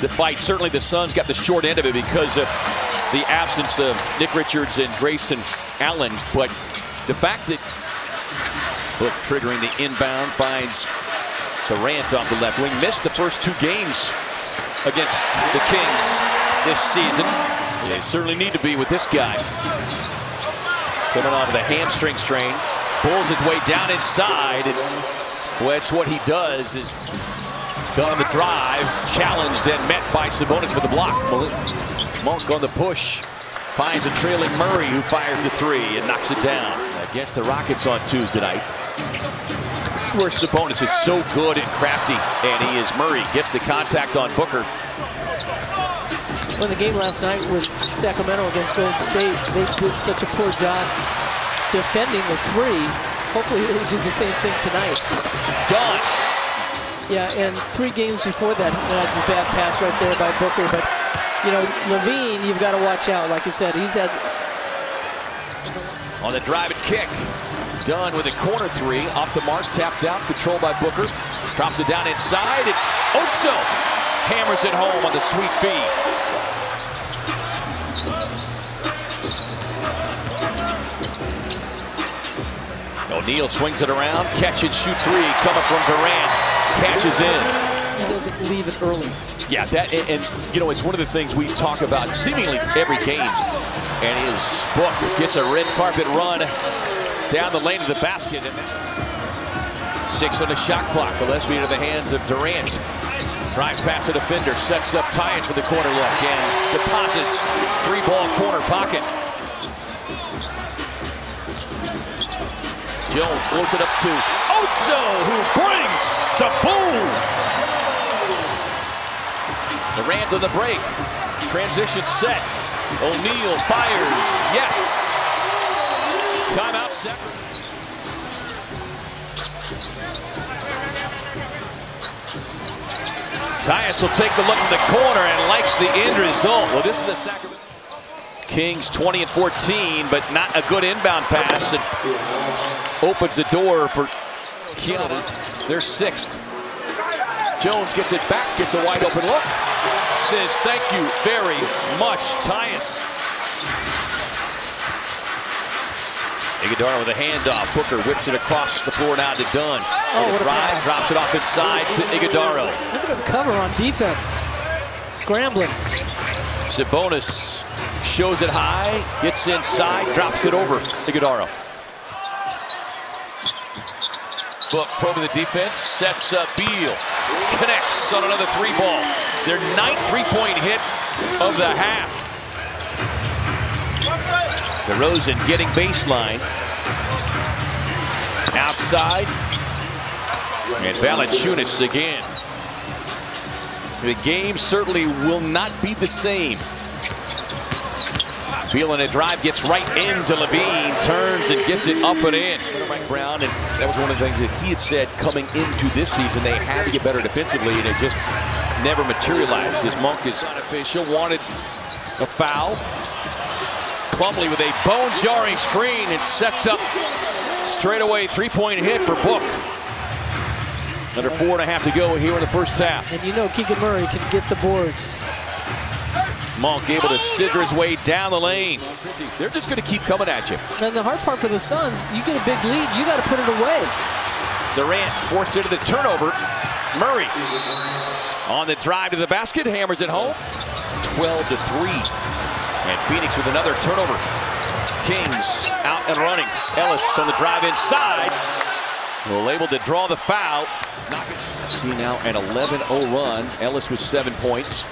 the fight. Certainly the Suns got the short end of it because of the absence of Nick Richards and Grayson Allen. But the fact that Book triggering the inbound finds Durant off the left wing. Missed the first 2 games against the Kings this season. They certainly need to be with this guy. Coming onto the hamstring strain. Pulls his way down inside. And boy, that's what he does, is done on the drive. Challenged and met by Sabonis for the block. Monk on the push. Finds a trailing Murray, who fires the 3 and knocks it down. Against the Rockets on Tuesday night. This is where Sabonis is so good and crafty, and he is. Murray gets the contact on Booker. Well, the game last night with Sacramento against Golden State, they did such a poor job defending the 3. Hopefully they do the same thing tonight. Done. Yeah, and 3 games before that, that's a bad pass right there by Booker. But, you know, Levine, you've got to watch out. Like I said, he's had... On the drive and kick. Dunn with a corner 3. Off the mark, tapped out, controlled by Booker. Drops it down inside, and Oso hammers it home on the sweet feed. O'Neal swings it around, catch and shoot 3 coming from Durant. Cashes in. He doesn't leave it early. Yeah, that and you know, it's one of the things we talk about seemingly every game. And his Book gets a red carpet run down the lane of the basket. And 6 on the shot clock. Gillespie into the hands of Durant. Drives past the defender, sets up Tyus for the corner look, and deposits 3-ball corner pocket. Jones floats it up to Oso, who brings the boom. Durant on the break. Transition set. O'Neal fires. Yes. Timeout set. Tyus will take the look at the corner and likes the end result. Well, this is the Sacramento Kings 20 and 14, but not a good inbound pass. And opens the door for Keanu. They're 6th. Jones gets it back, gets a wide open look. Says thank you very much, Tyus. Iguodala with a handoff. Booker whips it across the floor now to Dunn. Oh, drive, drops it off inside to Iguodala. Look at him cover on defense. Scrambling. Sabonis shows it high, gets inside, drops it over Iguodala. Book probing the defense, sets up Beal. Connects on another 3-ball. Their 9th 3-point hit of the half. DeRozan getting baseline. Outside. And Valanciunas again. The game certainly will not be the same. Beal in a drive, gets right into Levine, turns and gets it up and in. Mike Brown, and that was one of the things that he had said coming into this season. They had to get better defensively, and it just never materialized. As Monk is unofficial, wanted a foul. Plumlee with a bone-jarring screen and sets up straightaway 3-point hit for Book. Under 4.5 to go here in the first half. And you know Keegan Murray can get the boards. Monk able to scissor his way down the lane. They're just going to keep coming at you. And the hard part for the Suns, you get a big lead, you got to put it away. Durant forced into the turnover. Murray on the drive to the basket, hammers it home. 12-3. And Phoenix with another turnover. Kings out and running. Ellis on the drive inside. Well, able to draw the foul. See now an 11-0 run. Ellis with 7 points.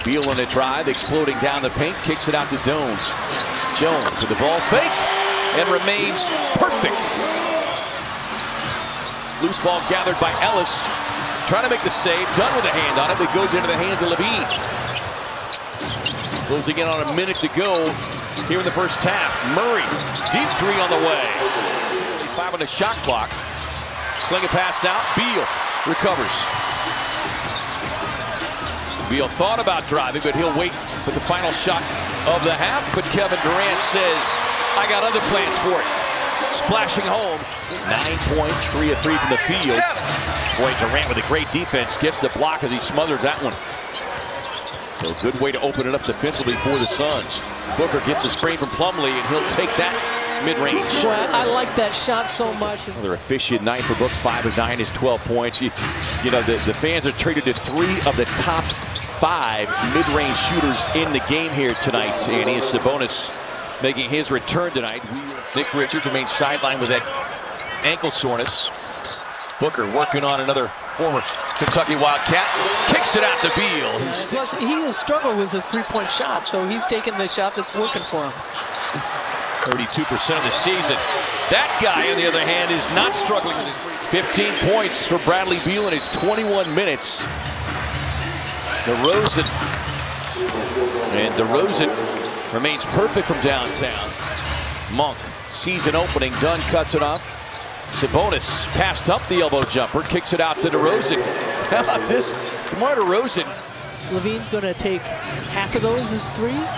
Beal on a drive, exploding down the paint, kicks it out to Jones. Jones with the ball fake and remains perfect. Loose ball gathered by Ellis. Trying to make the save. Done with a hand on it. It goes into the hands of Levine. Closing in on a minute to go here in the first half. Murray, deep 3 on the way. 5 on the shot clock. Sling a pass out. Beal recovers. Beal thought about driving, but he'll wait for the final shot of the half. But Kevin Durant says, I got other plans for it. Splashing home. 9 points, 3 of 3 from the field. Boy, Durant with a great defense gets the block as he smothers that one. A good way to open it up defensively for the Suns. Booker gets a screen from Plumlee, and he'll take that mid-range. Well, I like that shot so much. Another efficient night for Book. 5 of 9 is 12 points. You know, the fans are treated to 3 of the top 5 mid-range shooters in the game here tonight. And he is Sabonis making his return tonight. Nick Richards remains sidelined with that ankle soreness. Booker working on another former Kentucky Wildcat. Kicks it out to Beal. Plus, he has struggled with his three-point shot, so he's taking the shot that's working for him. 32% of the season. That guy, on the other hand, is not struggling with his 15 points for Bradley Beal in his 21 minutes. DeRozan. And DeRozan remains perfect from downtown. Monk, season opening, Dunn cuts it off. Sabonis passed up the elbow jumper, kicks it out to DeRozan. How about this? DeMar DeRozan. Levine's going to take half of those as threes.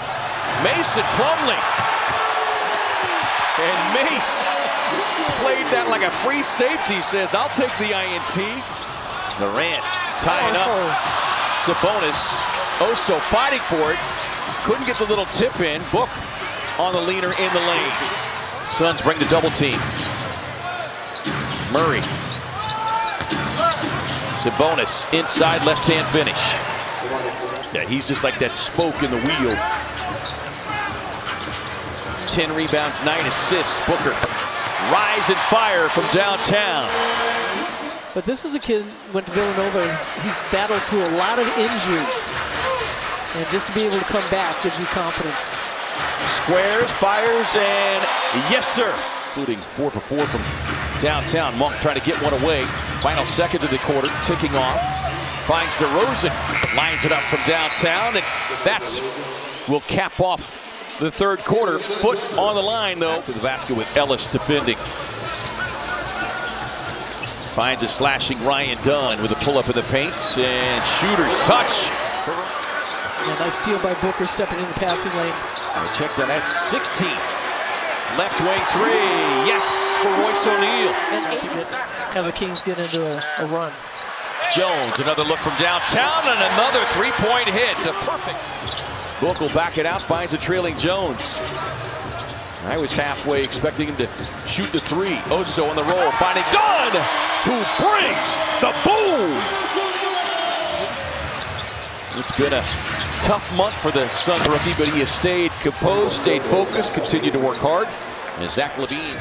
Mason Plumlee. And Mace played that like a free safety. Says, I'll take the INT. Durant tying up. Sabonis also fighting for it. Couldn't get the little tip in. Book on the leaner in the lane. Suns bring the double team. Murray. Sabonis inside left-hand finish. Yeah, he's just like that spoke in the wheel. 10 rebounds, 9 assists. Booker, rise and fire from downtown. But this is a kid who went to Villanova. He's battled through a lot of injuries. And just to be able to come back gives you confidence. Squares, fires, and yes, sir. Including 4 for 4 from downtown. Monk trying to get one away. Final seconds of the quarter, ticking off. Finds DeRozan, lines it up from downtown, and that will cap off the third quarter. Foot on the line, though, to the basket with Ellis defending. Finds a slashing Ryan Dunn with a pull-up in the paint, and shooter's touch. Yeah, nice steal by Booker, stepping in the passing lane. Check that at 16. Left wing 3, yes, for Royce O'Neal. And have the Kings get into a run. Jones, another look from downtown, and another three-point hit. A perfect. Book will back it out, finds a trailing Jones. I was halfway expecting him to shoot the 3. Oso on the roll, finding Dunn, who brings the boom. It's been a tough month for the Suns rookie, but he has stayed composed, stayed focused, continued to work hard. And Zach LaVine.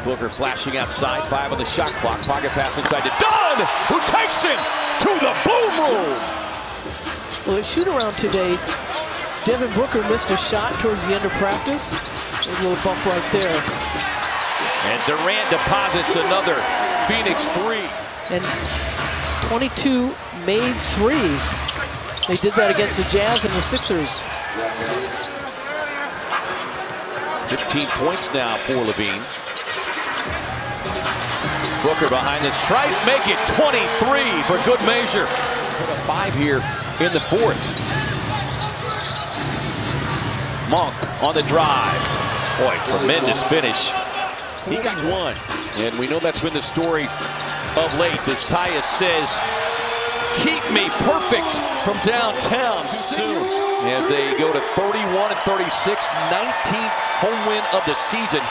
Booker flashing outside, 5 on the shot clock. Pocket pass inside to Dunn, who takes him to the boom room. Well, at shoot-around today, Devin Booker missed a shot towards the end of practice. A little bump right there. And Durant deposits another Phoenix 3. And 22 made threes. They did that against the Jazz and the Sixers. 15 points now for LaVine. Booker behind the stripe, make it 23 for good measure. 5 here in the fourth. Monk on the drive. Boy, tremendous finish. He got one, and we know that's been the story of late, as Tyus says, keep me perfect from downtown soon. As they go to 31-36, 19th home win of the season.